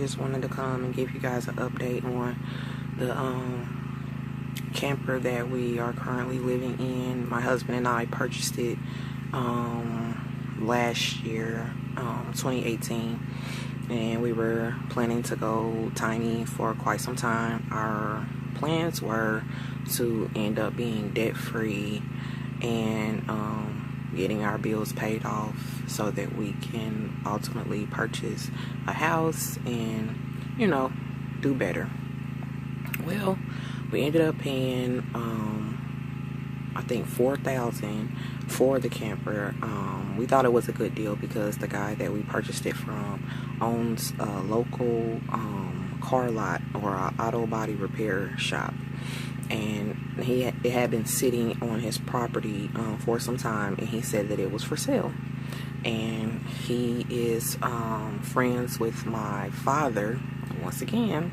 just wanted to come and give you guys an update on the camper that we are currently living in. My husband and I purchased it last year, 2018, and we were planning to go tiny for quite some time. Our plans were to end up being debt free and getting our bills paid off so that we can ultimately purchase a house and, you know, do better. Well, we ended up paying I think $4,000 for the camper. We thought it was a good deal because the guy that we purchased it from owns a local car lot or an auto body repair shop, and it had been sitting on his property for some time, and he said that it was for sale. And he is friends with my father. Once again,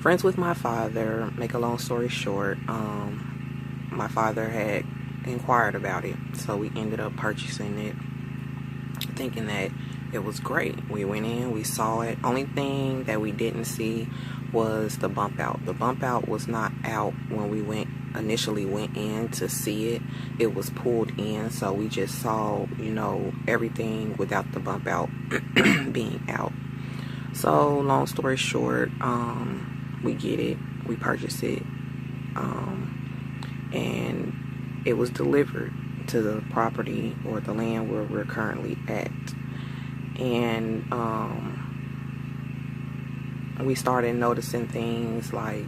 friends with my father. Make a long story short, my father had inquired about it, so we ended up purchasing it, thinking that it was great. We went in, we saw it. Only thing that we didn't see was the bump out. The bump out was not out when we initially went in to see it. It was pulled in, so we just saw, you know, everything without the bump out being out. So long story short, we get it, we purchase it, and it was delivered to the property or the land where we're currently at. And we started noticing things like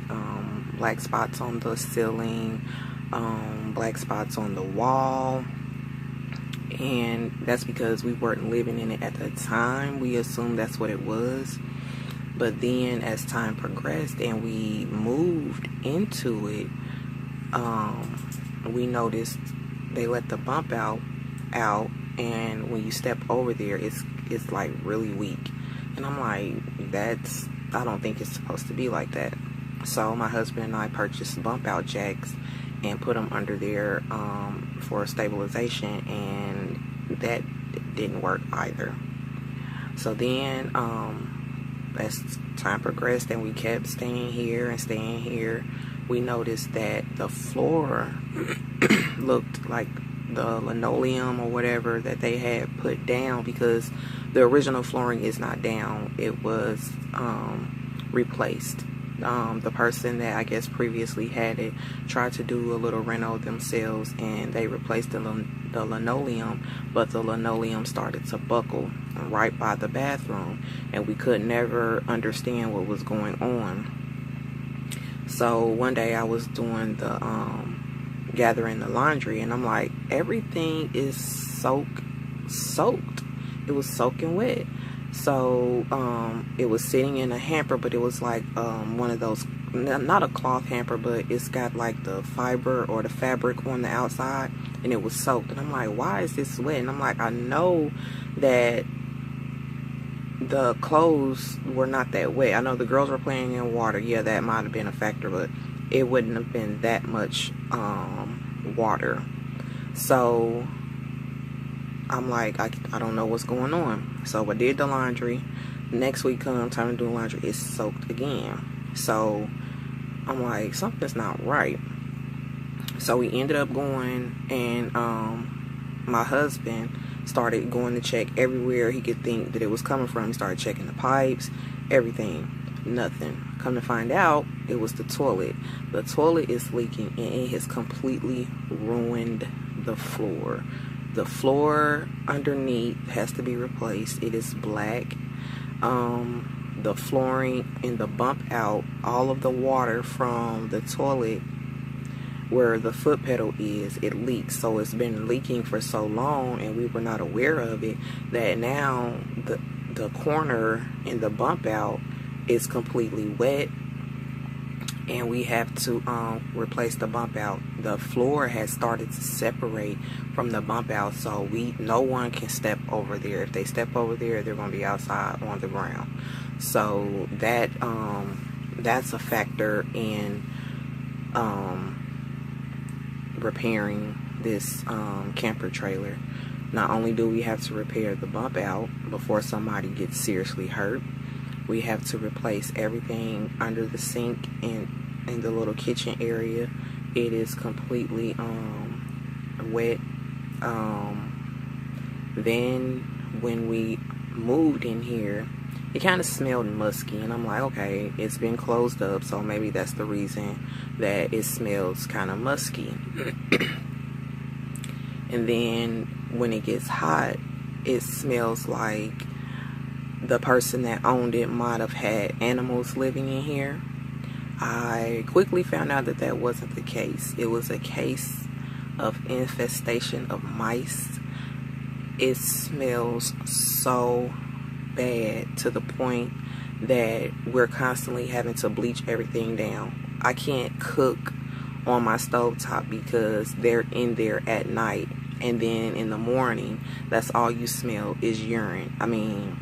black spots on the ceiling, black spots on the wall, and that's because we weren't living in it at the time. We assumed that's what it was, but then as time progressed and we moved into it, we noticed they let the bump out, and when you step over there, it's like really weak. And I'm like, I don't think it's supposed to be like that. So my husband and I purchased bump out jacks and put them under there for stabilization, and that didn't work either. So then as time progressed and we kept staying here, we noticed that the floor looked like the linoleum or whatever that they had put down, because the original flooring is not down. It was replaced. The person that I guess previously had it tried to do a little reno themselves, and they replaced the linoleum, but the linoleum started to buckle right by the bathroom, and we could never understand what was going on. So one day I was doing the gathering the laundry, and I'm like, everything is soaked. It was soaking wet. So it was sitting in a hamper, but it was like one of those, not a cloth hamper, but it's got like the fiber or the fabric on the outside, and it was soaked. And I'm like, why is this wet? And I'm like, I know that the clothes were not that wet. I know the girls were playing in water. Yeah, that might have been a factor, but it wouldn't have been that much water. So I'm like, I don't know what's going on. So I did the laundry. Next week time to do laundry, it's soaked again. So I'm like, something's not right. So we ended up going, and my husband started going to check everywhere he could think that it was coming from. He started checking the pipes, everything, nothing. Come to find out, it was the toilet. The toilet is leaking, and it has completely ruined the floor. The floor underneath has to be replaced. It is black. The flooring in the bump out, all of the water from the toilet where the foot pedal is, it leaks. So it's been leaking for so long, and we were not aware of it, that now the corner in the bump out is completely wet, and we have to replace the bump out. The floor has started to separate from the bump out, so no one can step over there. If they step over there, they're going to be outside on the ground. So that's a factor in repairing this camper trailer. Not only do we have to repair the bump out before somebody gets seriously hurt, We have to replace everything under the sink and in the little kitchen area. It is completely wet. Then when we moved in here, it kind of smelled musky, and I'm like, okay, it's been closed up, so maybe that's the reason that it smells kind of musky. And then when it gets hot, it smells like the person that owned it might have had animals living in here. I quickly found out that that wasn't the case. It was a case of infestation of mice. It smells so bad to the point that we're constantly having to bleach everything down. I can't cook on my stovetop because they're in there at night, and then in the morning that's all you smell is urine. I mean,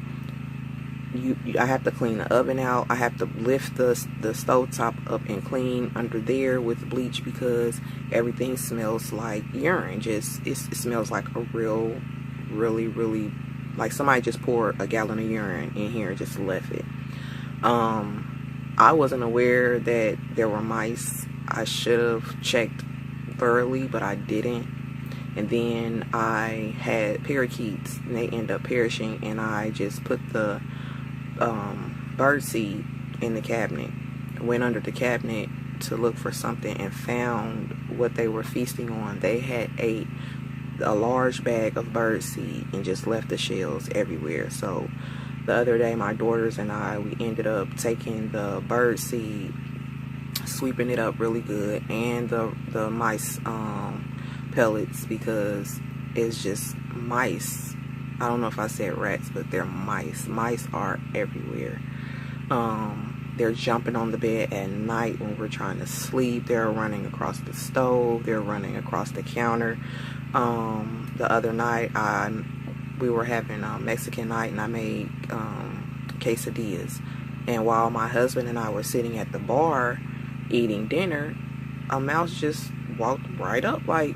I have to clean the oven out. I have to lift the stovetop up and clean under there with bleach because everything smells like urine. It smells like a really like somebody just poured a gallon of urine in here and just left it. I wasn't aware that there were mice. I should have checked thoroughly, but I didn't. And then I had parakeets, and they end up perishing, and I just put the bird seed in the cabinet. Went under the cabinet to look for something and found what they were feasting on. They had ate a large bag of bird seed and just left the shells everywhere. So the other day, my daughters and I, we ended up taking the bird seed, sweeping it up really good, and the mice pellets, because it's just mice. I don't know if I said rats, but they're mice. Mice are everywhere. They're jumping on the bed at night when we're trying to sleep. They're running across the stove. They're running across the counter. The other night, we were having a Mexican night, and I made quesadillas. And while my husband and I were sitting at the bar eating dinner, a mouse just walked right up, like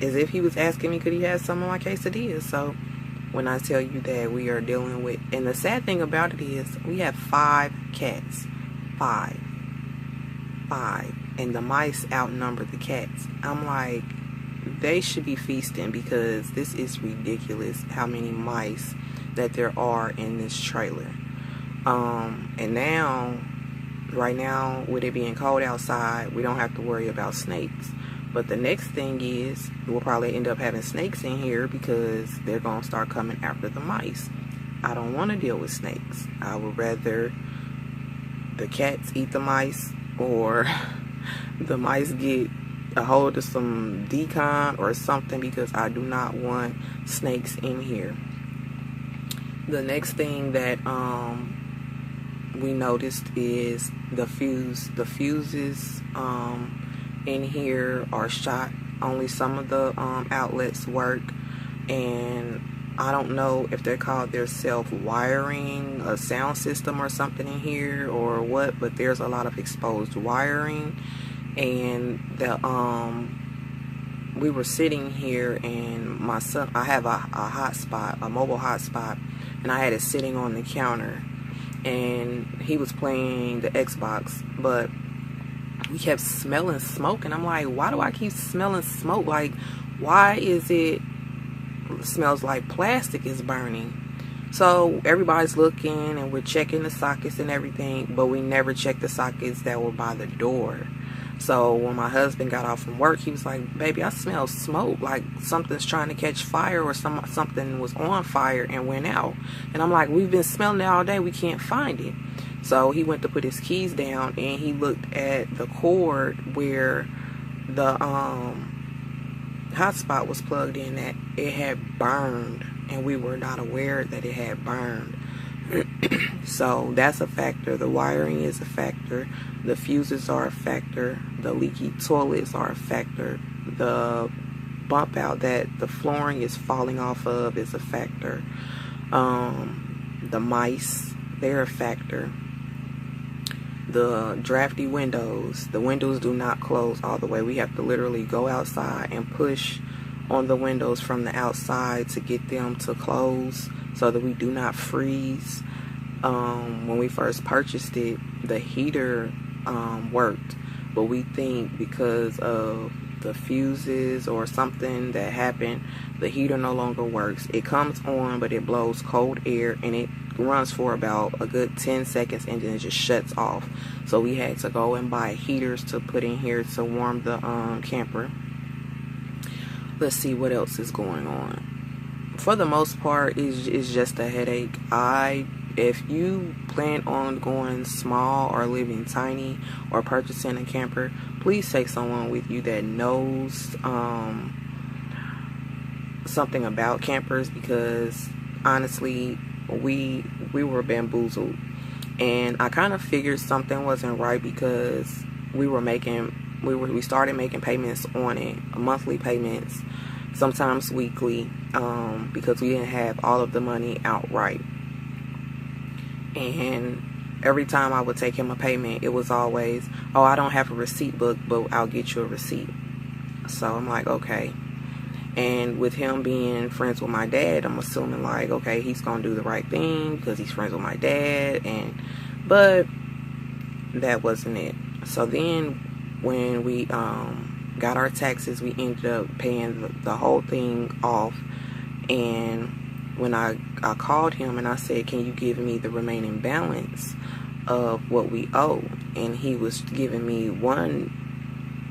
as if he was asking me could he have some of my quesadillas. So when I tell you that we are dealing with, and the sad thing about it is we have 5 cats. 5, and the mice outnumber the cats. I'm like, they should be feasting, because this is ridiculous how many mice that there are in this trailer. And now, right now, with it being cold outside, we don't have to worry about snakes. But the next thing is, we'll probably end up having snakes in here because they're going to start coming after the mice. I don't want to deal with snakes. I would rather the cats eat the mice, or the mice get a hold of some decon or something, because I do not want snakes in here. The next thing that we noticed is the fuses in here are shot. Only some of the outlets work, and I don't know if they're called their self-wiring, a sound system or something in here or what, but there's a lot of exposed wiring. And we were sitting here, and my son, I have a hotspot, a mobile hotspot, and I had it sitting on the counter, and he was playing the Xbox, but we kept smelling smoke, and I'm like, why do I keep smelling smoke? Like, why is it smells like plastic is burning? So everybody's looking, and we're checking the sockets and everything, but we never checked the sockets that were by the door. So when my husband got off from work, he was like, baby, I smell smoke, like something's trying to catch fire, or something was on fire and went out. And I'm like, we've been smelling it all day, we can't find it. So he went to put his keys down, and he looked at the cord where the hotspot was plugged in, that it had burned, and we were not aware that it had burned. So that's a factor. The wiring is a factor. The fuses are a factor. The leaky toilets are a factor. The bump out that the flooring is falling off of is a factor. The mice, they're a factor. The drafty windows, the windows do not close all the way. We have to literally go outside and push on the windows from the outside to get them to close so that we do not freeze. when we first purchased it, the heater worked, but we think because of the fuses or something that happened, the heater no longer works. It comes on, but it blows cold air, and it runs for about a good 10 seconds and then it just shuts off. So we had to go and buy heaters to put in here to warm the camper. Let's see what else is going on. For the most part, it's just a headache. If you plan on going small or living tiny or purchasing a camper, please take someone with you that knows something about campers, because honestly, we were bamboozled, and I kind of figured something wasn't right because we started making payments on it, monthly payments, sometimes weekly, because we didn't have all of the money outright. And every time I would take him a payment, it was always, oh, I don't have a receipt book, but I'll get you a receipt. So I'm like, okay. And with him being friends with my dad, I'm assuming like, okay, he's gonna do the right thing because he's friends with my dad. But that wasn't it. So then when we got our taxes, we ended up paying the whole thing off. And when I called him and I said, can you give me the remaining balance of what we owe? And he was giving me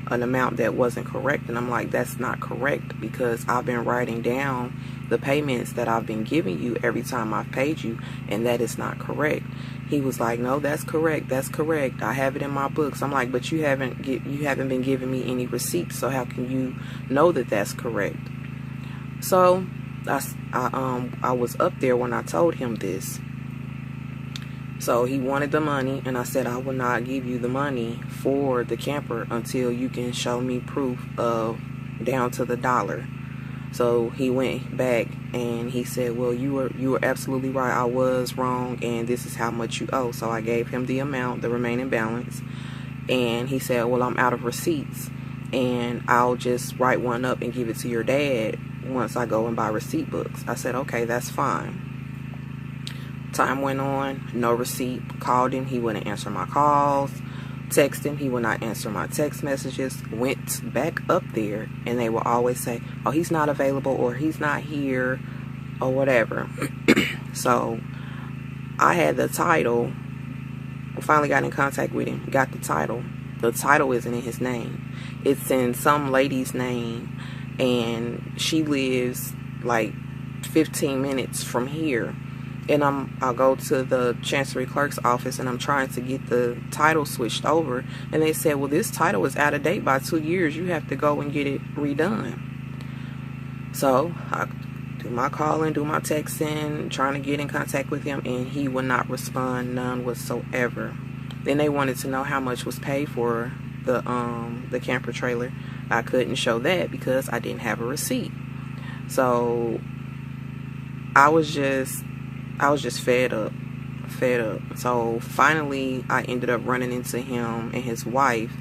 an amount that wasn't correct, and I'm like, that's not correct, because I've been writing down the payments that I've been giving you every time I've paid you, and that is not correct. He was like, no, that's correct, I have it in my books. I'm like, but you haven't been giving me any receipts, so how can you know that that's correct? So I was up there when I told him this. So he wanted the money, and I said, I will not give you the money for the camper until you can show me proof of down to the dollar. So he went back and he said, well, you were absolutely right. I was wrong, and this is how much you owe. So I gave him the amount, the remaining balance, and he said, well, I'm out of receipts, and I'll just write one up and give it to your dad once I go and buy receipt books. I said, okay, that's fine. Time went on, no receipt. Called him, he wouldn't answer my calls. Text him, he would not answer my text messages. Went back up there, and they will always say, oh, he's not available, or he's not here, or whatever. So I had the title. I finally got in contact with him, got the title. The title isn't in his name. It's in some lady's name, and she lives like 15 minutes from here. And I'll go to the Chancery Clerk's office, and I'm trying to get the title switched over. And they said, well, this title is out of date by 2 years. You have to go and get it redone. So I do my calling, do my texting, trying to get in contact with him, and he would not respond, none whatsoever. Then they wanted to know how much was paid for the camper trailer. I couldn't show that because I didn't have a receipt. So I was just fed up. So finally I ended up running into him and his wife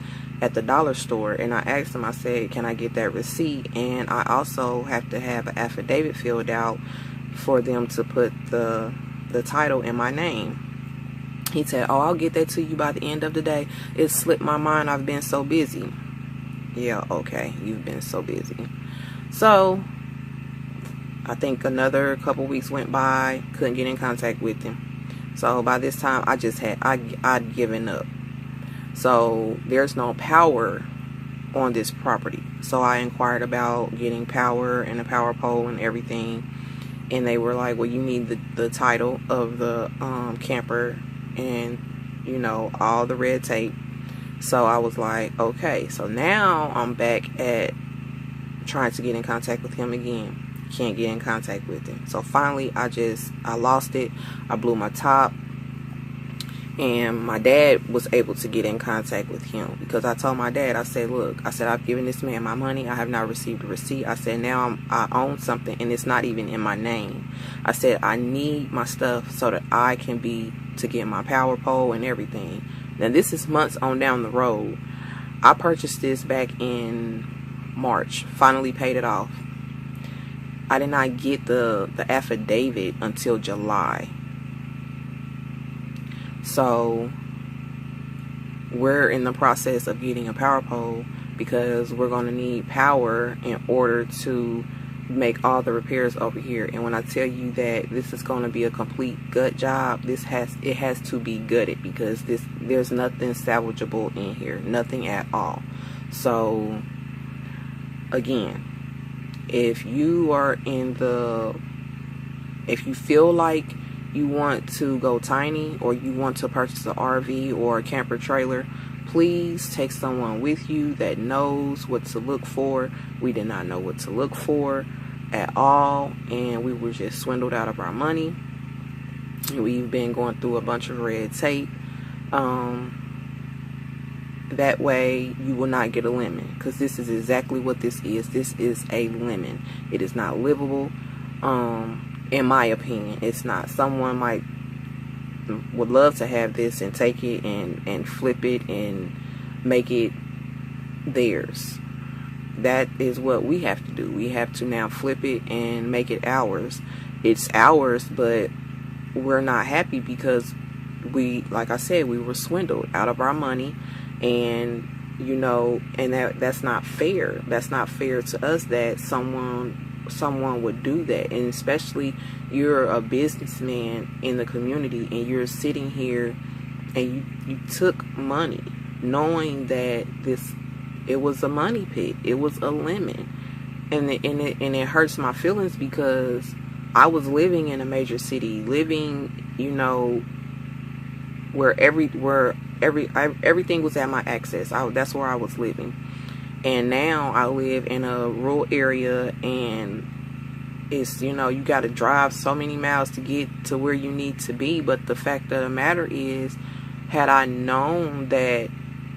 at the dollar store, and I asked him, I said, can I get that receipt? And I also have to have an affidavit filled out for them to put the title in my name. He said, oh, I'll get that to you by the end of the day. It slipped my mind, I've been so busy. Yeah, okay, you've been so busy. So I think another couple weeks went by, couldn't get in contact with him. So by this time, I'd given up. So there's no power on this property. So I inquired about getting power and a power pole and everything. And they were like, well, you need the title of the camper and, you know, all the red tape. So I was like, okay. So now I'm back at trying to get in contact with him again. Can't get in contact with him. So finally I lost it. I blew my top, and my dad was able to get in contact with him, because I told my dad, I said, look, I said, I've given this man my money, I have not received a receipt. I said, now I own something and it's not even in my name. I said, I need my stuff so that I can to get my power pole and everything. Now this is months on down the road. I purchased this back in March, finally paid it off. I did not get the affidavit until July. So we're in the process of getting a power pole because we're going to need power in order to make all the repairs over here. And when I tell you that this is going to be a complete gut job, it has to be gutted, because there's nothing salvageable in here, nothing at all. So again, if you feel like you want to go tiny, or you want to purchase an RV or a camper trailer, please take someone with you that knows what to look for. We did not know what to look for at all, and we were just swindled out of our money. We've been going through a bunch of red tape. That way you will not get a lemon, because this is exactly what this is. This is a lemon. It is not livable. In my opinion, it's not. Someone would love to have this and take it and flip it and make it theirs. That is what we have to do. We have to now flip it and make it ours. It's ours, but we're not happy because like I said, we were swindled out of our money. And and that's not fair. That's not fair to us that someone would do that. And especially, you're a businessman in the community, and you're sitting here and you took money knowing that it was a money pit, it was a lemon. And it hurts my feelings, because I was living in a major city, living where everything was at my access. That's where I was living. And now I live in a rural area, and it's, you got to drive so many miles to get to where you need to be. But the fact of the matter is, had I known that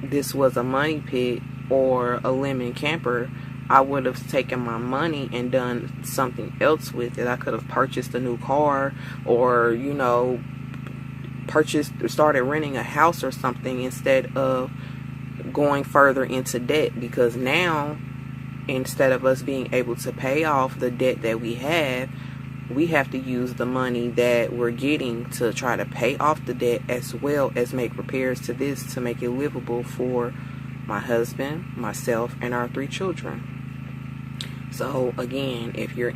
this was a money pit or a lemon camper, I would have taken my money and done something else with it. I could have purchased a new car, or started renting a house or something, instead of going further into debt. Because now, instead of us being able to pay off the debt that we have to use the money that we're getting to try to pay off the debt, as well as make repairs to this to make it livable for my husband, myself, and our 3 children. So again, if you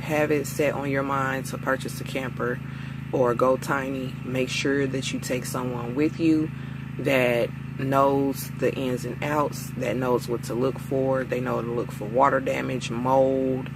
have it set on your mind to purchase a camper or go tiny, make sure that you take someone with you that knows the ins and outs, that knows what to look for. They know to look for water damage, mold,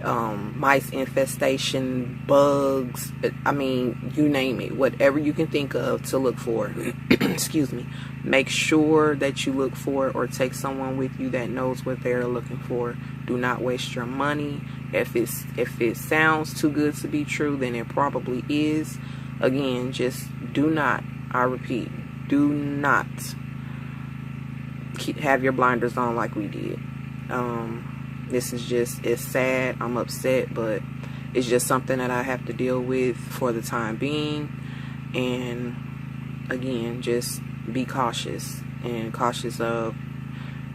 mice infestation, bugs, I mean, you name it, whatever you can think of to look for. Excuse me. Make sure that you look for it, or take someone with you that knows what they're looking for. Do not waste your money. If it sounds too good to be true, then it probably is. Again, just do not, I repeat, do not have your blinders on like we did. This is just, it's sad. I'm upset, but it's just something that I have to deal with for the time being. And again, just be cautious, and cautious of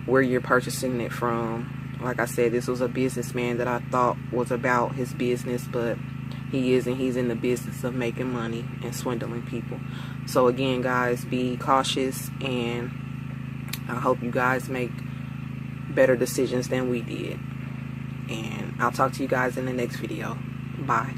where you're purchasing it from. Like I said, this was a businessman that I thought was about his business, but he isn't. He's in the business of making money and swindling people. So again, guys, be cautious, and I hope you guys make better decisions than we did. And I'll talk to you guys in the next video. Bye.